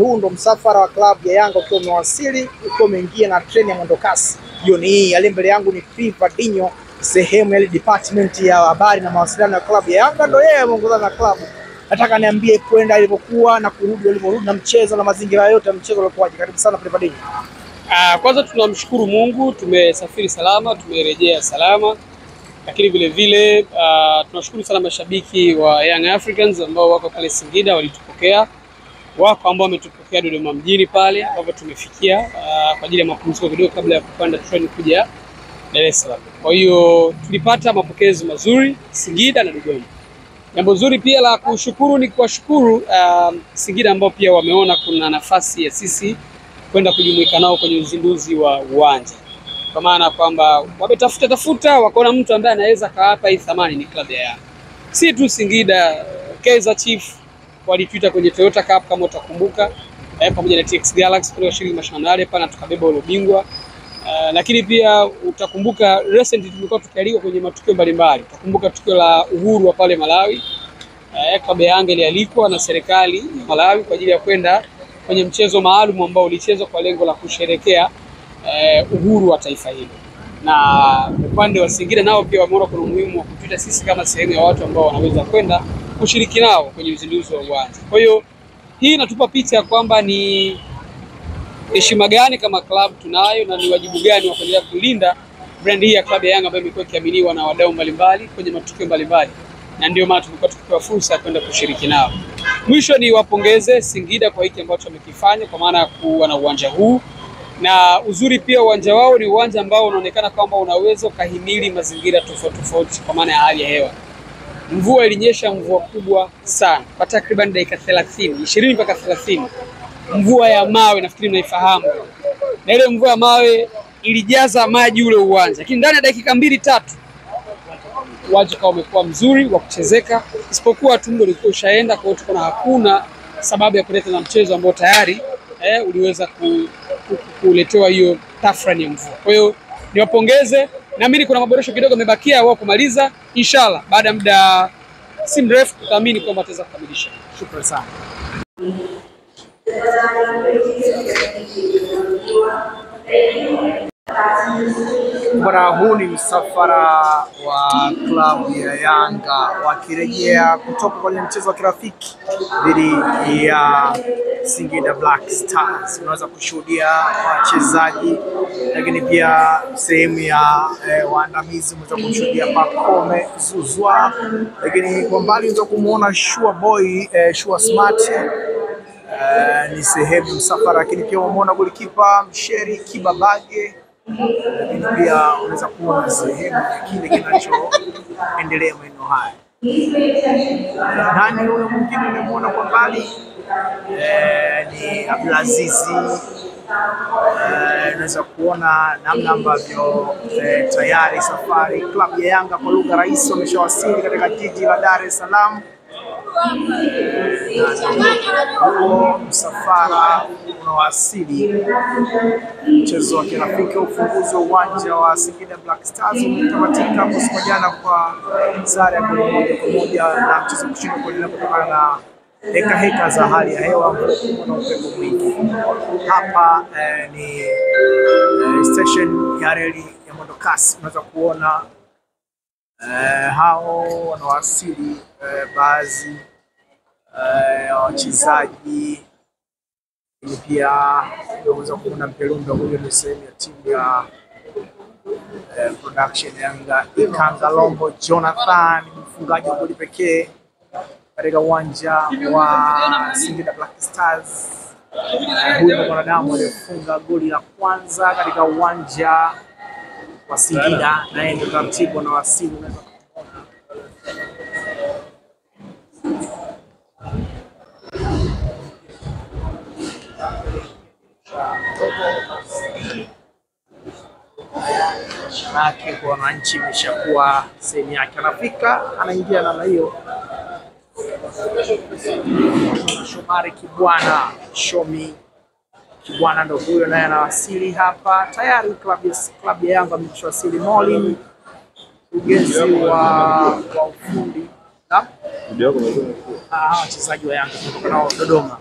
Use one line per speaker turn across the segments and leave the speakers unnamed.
Huu ndo msafara wa klabu ya Yanga ukiwa umewasili, ukiwa umeingia na treni ya mwendokasi. Jioni hii ali mbele yangu ni Fivadinho, sehemu ya department ya habari na mawasiliano ya klabu ya Yanga, ndio yeye anaongoza na klabu. Nataka niambie kwenda ilivyokuwa na kurudi ilivyorudi na mchezo na mazingira yote ya mchezo uliokuwaje. Karibu sana Fivadinho.
Kwanza tunamshukuru Mungu, tumesafiri salama, tumerejea salama. Lakini vile vile tunashukuru sana mashabiki wa Young Africans ambao wako pale Singida, walitupokea. Wako ambao wametupokea Dodoma mjini pale ambapo tumefikia kwa ajili ya mapumziko kidogo kabla ya kupanda treni kuja Dar es Salaam. Kwa hiyo tulipata mapokezi mazuri Singida na Dodoma. Jambo zuri pia la kushukuru ni kuwashukuru Singida ambao pia wameona kuna nafasi ya sisi kwenda kujumuika nao kwenye uzinduzi wa uwanja. Kwa maana kwamba wametafuta wakaona mtu ambaye anaweza kaapa hii thamani ni klabu ya Yanga. Si tu Singida, Kaizer Chiefs walituita kwenye Toyota Cup kama utakumbuka, pamoja na TX Galaxy kwa shiriki mashindano yale pana tukabeba ule bingwa. Lakini pia utakumbuka recently tumekuwa tukialikwa kwenye matukio mbalimbali. Utakumbuka tukio la uhuru wa pale Malawi. Klabu ya Yanga ilialikwa na serikali ya Malawi kwa ajili ya kwenda kwenye mchezo maalum ambao ulichezwa kwa lengo la kusherehekea uhuru wa taifa hilo. Na upande wa Singida nao pia wameona kuna umuhimu wa kutuita sisi kama sehemu ya watu ambao wanaweza kwenda kushiriki nao kwenye uzinduzi wa uwanja. Kwa hiyo hii inatupa picha ya kwamba ni heshima gani kama club tunayo na ni wajibu gani wa kuendelea kulinda brand hii ya klabu ya Yanga ambayo imekuwa ikiaminiwa na wadau mbalimbali kwenye matukio mbalimbali, na ndio maana tumekuwa tukipewa fursa ya kwenda kushiriki nao. Mwisho ni wapongeze Singida kwa hiki ambacho wamekifanya kwa maana ya kuwa na uwanja huu, na uzuri pia uwanja wao ni uwanja ambao unaonekana kwamba unaweza kuhimili mazingira tofauti kwa maana ya hali ya hewa. Mvua ilinyesha, mvua kubwa sana kwa takriban dakika 20 mpaka 30. Mvua ya mawe, nafikiri mnaifahamu. Na ile mvua ya mawe ilijaza maji ule uwanja. Lakini ndani ya dakika 2-3 uwanja kama umekuwa mzuri wa kuchezeka, isipokuwa tumbo lilikuwa ushaenda, kwa hiyo tuko na hakuna sababu ya kuleta na mchezo ambao tayari uliweza kuletewa hiyo tafrani ya mvua. Kwa hiyo niwapongeze, naamini kuna maboresho kidogo yamebakia wao kumaliza. Inshallah baada ya muda si mrefu tutaamini kwamba tutaweza kukamilisha.
Shukrani sana. Bwana, huu ni msafara wa klabu ya Yanga wakirejea kutoka kwenye mchezo wa kirafiki dhidi ya Singida Black Stars. Unaweza kushuhudia wachezaji, lakini pia sehemu ya waandamizi. Unaweza kushuhudia Pacome Zouzoua, lakini kwa mbali unaweza kumuona Shua Boy, Shua Smart. Ni sehemu msafara, lakini pia umeona golikipa Msheri Kibabage, lakini pia unaweza kuona sehemu ya kile kinachoendelea maeneo haya. Nani yule mwingine unamuona kwa mbali? Ni Abdulaziz. Unaweza kuona namna ambavyo tayari safari klabu ya Yanga kwa lugha rahisi wameshawasili katika jiji la Dar es Salaam. Huo msafara unawasili. Mchezo wa kirafiki ufunguzi wa uwanja wa Singida Black Stars umetamatika hapo siku jana kwa sare ya goli 1-1 na mchezo kushinda kuendelea kutokana na heka za hali ya hewa na upepo mwingi. Hapa ni station ya reli ya mwendokasi. Unaweza kuona hao wanawasili, baadhi ya wachezaji, ili pia unaweza kuona Mpelumbe. Huyo ni sehemu ya timu ya production Yanga. Ikanga Lombo Jonathan, mfungaji wa goli pekee katika uwanja wa Singida Black Stars. Huyo ni mwanadamu aliyefunga goli la kwanza katika uwanja wa Singida, na ndio taratibu na wasili. Unaweza yake kwa wananchi imeshakuwa sehemu yake, anafika anaingia namna hiyo. Shomari Kibwana, Shomi Kibwana ndio huyo, naye anawasili hapa tayari. Klabu ya Yanga ameshawasili. Molin ugezi wa ufundi na wachezaji wa Yanga kutoka nao Dodoma.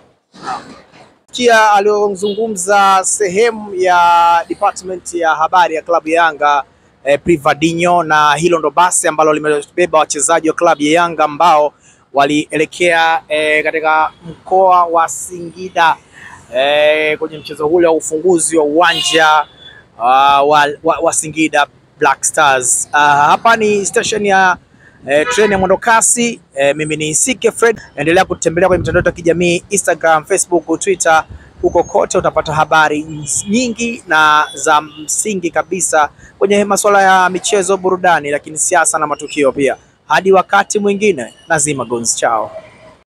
umemsikia aliyozungumza sehemu ya department ya habari ya klabu ya Yanga Privadinho, na hilo ndo basi ambalo limebeba wachezaji wa klabu ya Yanga ambao walielekea katika mkoa wa Singida kwenye mchezo ule wa ufunguzi wa uwanja wa Singida Black Stars. Hapa ni station ya treni ya mwendokasi. Mimi ni Sike Fred. Endelea kutembelea kwenye mitandao ya kijamii Instagram, Facebook, Twitter. Huko kote utapata habari nyingi na za msingi kabisa kwenye masuala ya michezo, burudani, lakini siasa na matukio pia. Hadi wakati mwingine, Nazima Gonz, chao.